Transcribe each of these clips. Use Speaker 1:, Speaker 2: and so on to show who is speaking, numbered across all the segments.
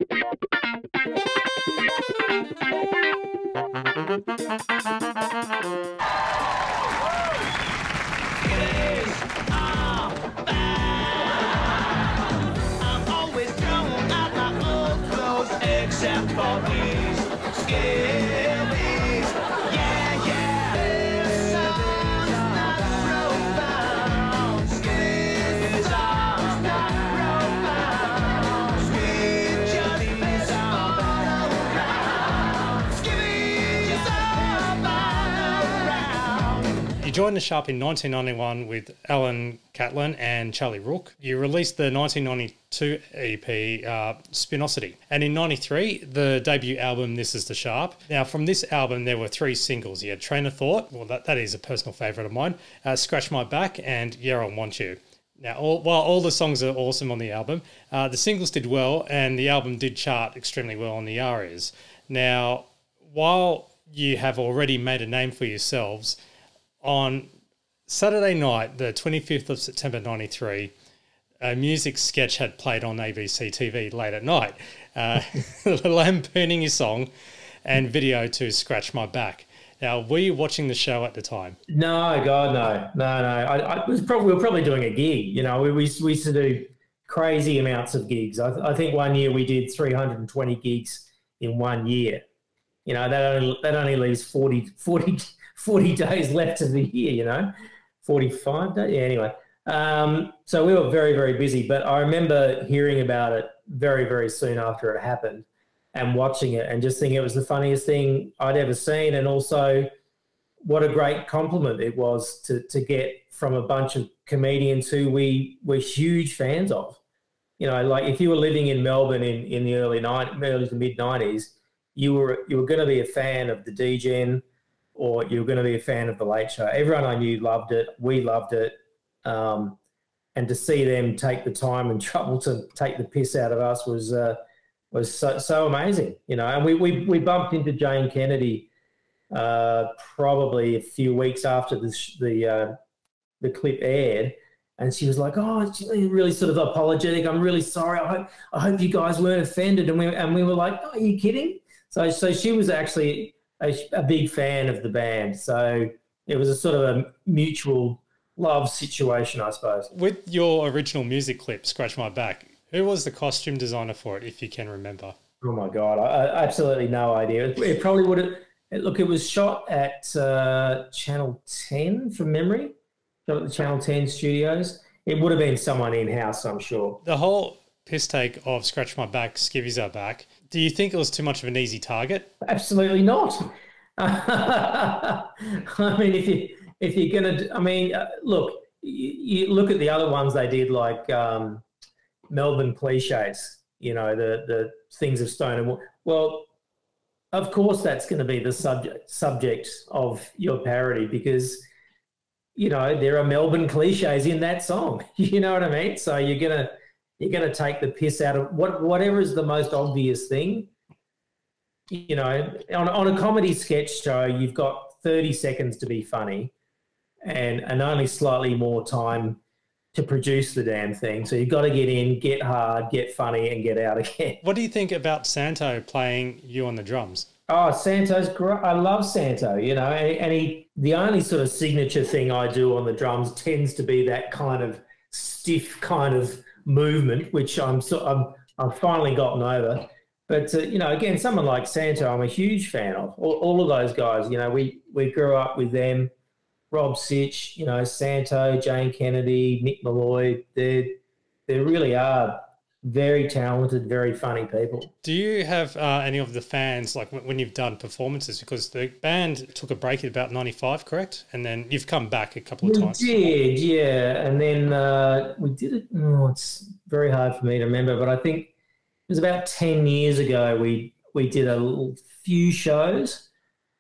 Speaker 1: I'm always throwing out my old clothes, except for these skivvies. Yeah, yeah. This song's not profound. Skivvies are not profound. Sweet justice all around. Skivvies are back around.
Speaker 2: You joined the Sharp in 1991 with Alan Catlin and Charlie Rook. You released the 1992 EP, Spinosity. And in 93, the debut album, This Is the Sharp. Now, from this album, there were 3 singles. You had Train of Thought, well, that is a personal favourite of mine, Scratch My Back, and Yeah, I Want You. Now, while all the songs are awesome on the album, the singles did well, and the album did chart extremely well on the ARIAs. Now, while you have already made a name for yourselves, on Saturday night, the 25th of September 93, a music sketch had played on ABC TV late at night, lampooning your song and video to Scratch My Back. Now, were you watching the show at the time?
Speaker 3: No, God, no. We were probably doing a gig. You know, we used to do crazy amounts of gigs. I think one year we did 320 gigs in 1 year. You know, that only leaves 40 days left of the year, you know, 45 days. Yeah, anyway. So we were very, very busy. But I remember hearing about it very, very soon after it happened and watching it and just thinking it was the funniest thing I'd ever seen. And also what a great compliment it was to get from a bunch of comedians who we were huge fans of. You know, like if you were living in Melbourne in the early to mid-90s, you were going to be a fan of the DGen, or you were going to be a fan of The Late Show. Everyone I knew loved it. We loved it. And to see them take the time and trouble to take the piss out of us was so amazing, you know. And we bumped into Jane Kennedy probably a few weeks after the clip aired, and she was like, "Oh, she's really sort of apologetic. I'm really sorry. I hope you guys weren't offended." And we were like, "Oh, are you kidding?" So she was actually a big fan of the band. So it was a sort of a mutual love situation, I suppose.
Speaker 2: With your original music clip, Scratch My Back, who was the costume designer for it, if you can remember?
Speaker 3: Oh, my God. I absolutely no idea. It probably would have... Look, it was shot at Channel 10 from memory, shot at the Channel 10 studios. It would have been someone in-house, I'm sure.
Speaker 2: The whole piss take of Scratch My Back, Skivvies Are Back, do you think it was too much of an easy target?
Speaker 3: Absolutely not. I mean, if you're going to... I mean, look, you look at the other ones they did, like Melbourne cliches, you know, the things of stone and wood. Well, of course that's going to be the subject of your parody because, you know, there are Melbourne cliches in that song. You know what I mean? So you're gonna take the piss out of whatever is the most obvious thing. You know, on a comedy sketch show, you've got 30 seconds to be funny and only slightly more time to produce the damn thing. So you've got to get in, get hard, get funny, and get out again.
Speaker 2: What do you think about Santo playing you on the drums?
Speaker 3: Oh, Santo's great. I love Santo, you know, and the only sort of signature thing I do on the drums tends to be that kind of stiff kind of movement, which I've finally gotten over. But, you know, again, someone like Santo, I'm a huge fan of. All of those guys, you know, we grew up with them. Rob Sitch, you know, Santo, Jane Kennedy, Nick Malloy. They really are very talented, very funny people.
Speaker 2: Do you have any of the fans, like when you've done performances, because the band took a break at about 95, correct? And then you've come back a couple of times.
Speaker 3: We did, yeah. And then we did it, it's very hard for me to remember, but I think it was about 10 years ago we did a few shows.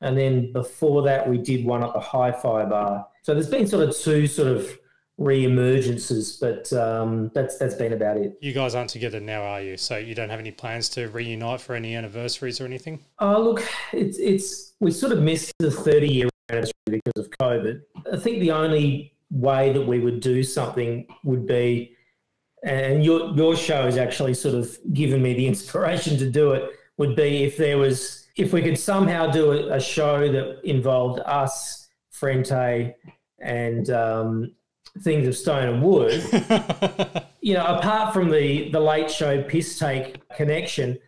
Speaker 3: And then before that, we did one at the Hi-Fi Bar. So there's been sort of two sort of re-emergences, but that's been about it.
Speaker 2: You guys aren't together now, are you? So you don't have any plans to reunite for any anniversaries or anything?
Speaker 3: Oh, look, we sort of missed the 30-year anniversary because of COVID. I think the only way that we would do something would be and your show has actually sort of given me the inspiration to do it, would be if we could somehow do a show that involved us, Frente, and Things of Stone and Wood. Apart from the Late Show piss take connection,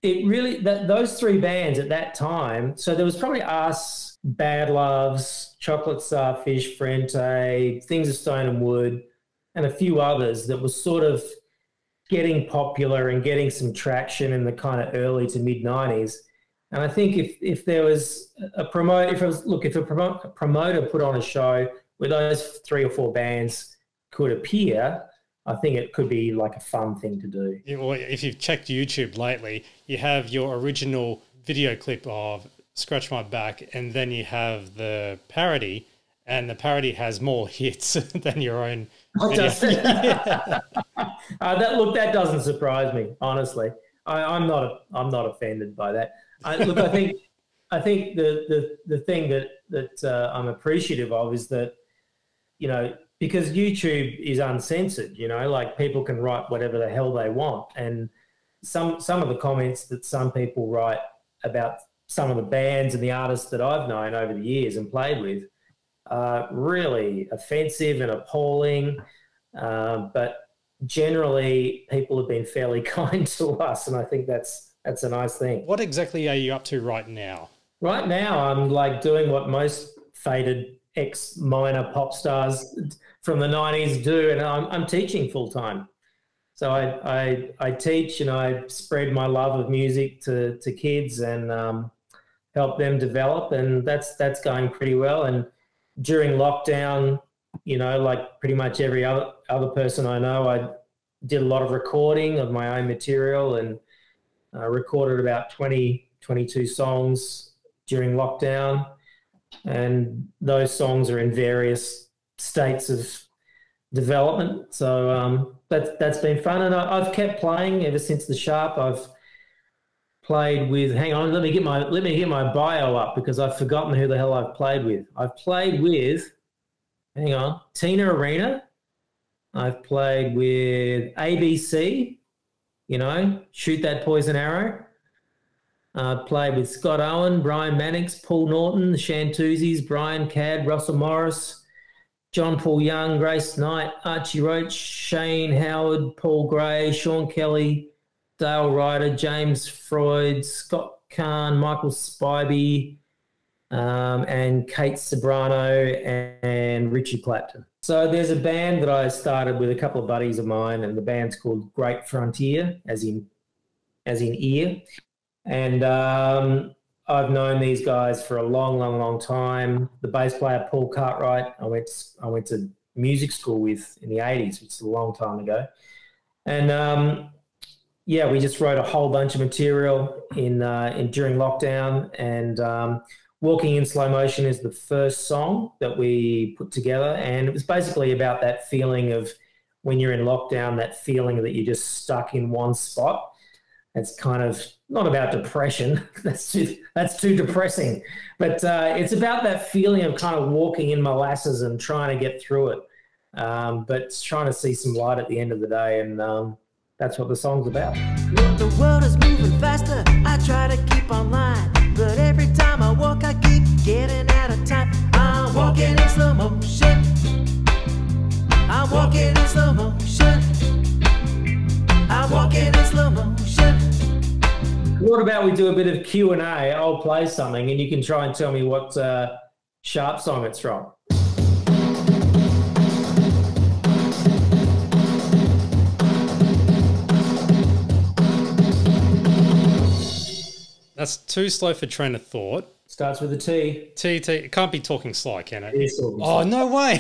Speaker 3: it really, those three bands at that time, so there was probably us, Bad Loves, Chocolate Starfish, Frente, Things of Stone and Wood, and a few others that was sort of getting popular and getting some traction in the kind of early to mid 90s. And I think if there was a promoter, if a promoter put on a show where those 3 or 4 bands could appear, I think it could be like a fun thing to do.
Speaker 2: Yeah, well, if you've checked YouTube lately, you have your original video clip of Scratch My Back, and then you have the parody, and the parody has more hits than your own.
Speaker 3: That doesn't surprise me, honestly. I'm not offended by that. I think the thing that I'm appreciative of is that, because YouTube is uncensored, like people can write whatever the hell they want, and some of the comments that some people write about some of the bands and the artists that I've known over the years and played with are really offensive and appalling. But generally, people have been fairly kind to us, and I think that's a nice thing.
Speaker 2: What exactly are you up to right now?
Speaker 3: Right now, I'm like doing what most faded ex-minor pop stars from the 90s do, and I'm teaching full time. So I teach, and I spread my love of music to kids and help them develop, and that's going pretty well. And during lockdown, like pretty much every other person I know, I did a lot of recording of my own material and recorded about 22 songs during lockdown. And those songs are in various states of development. So that's been fun. And I've kept playing ever since the Sharp. I've played with, hang on, let me get my bio up because I've forgotten who the hell I've played with. I've played with, hang on, Tina Arena. I've played with ABC, Shoot That Poison Arrow. Played with Scott Owen, Brian Mannix, Paul Norton, the Shantuzis, Brian Cadd, Russell Morris, John Paul Young, Grace Knight, Archie Roach, Shane Howard, Paul Gray, Sean Kelly, Dale Ryder, James Freud, Scott Kahn, Michael Spivey, and Kate Sobrano and Richie Clapton. So there's a band that I started with a couple of buddies of mine, and the band's called Great Frontier, as in ear. And I've known these guys for a long, long, long time. The bass player, Paul Cartwright, I went to music school with in the 80s, which is a long time ago. And we just wrote a whole bunch of material in during lockdown. And Walking in Slow Motion is the first song that we put together. And it was basically about that feeling of when you're in lockdown, that feeling that you're just stuck in one spot. It's kind of not about depression. That's too depressing. But it's about that feeling of kind of walking in molasses and trying to get through it, but trying to see some light at the end of the day. And that's what the song's about.
Speaker 1: The world is moving faster. I try to keep online, but every time I walk, I keep getting out of time. I'm walking in slow motion. I'm walking in slow motion. I'm walking in slow motion.
Speaker 3: What about we do a bit of Q&A? I'll play something and you can try and tell me what Sharp song it's from.
Speaker 2: That's too slow for train of thought.
Speaker 3: Starts with a T.
Speaker 2: T. It can't be Talking Sly, can it?
Speaker 3: Yes,
Speaker 2: oh, no way.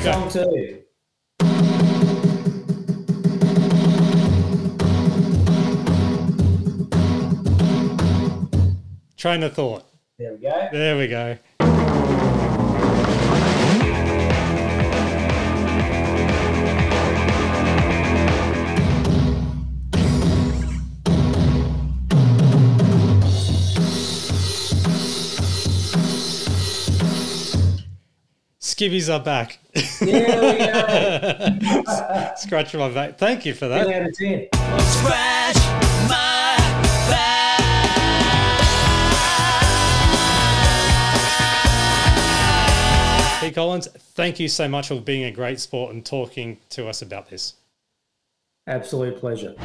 Speaker 3: Song 2.
Speaker 2: Train of thought.
Speaker 3: There we go.
Speaker 2: There we go. Skivvies Are Back.
Speaker 3: There we go.
Speaker 2: Scratch my back. Thank you for
Speaker 3: 10
Speaker 2: that.
Speaker 3: out of 10.
Speaker 1: Scratch my back.
Speaker 2: Piet Collins, thank you so much for being a great sport and talking to us about this.
Speaker 3: Absolute pleasure.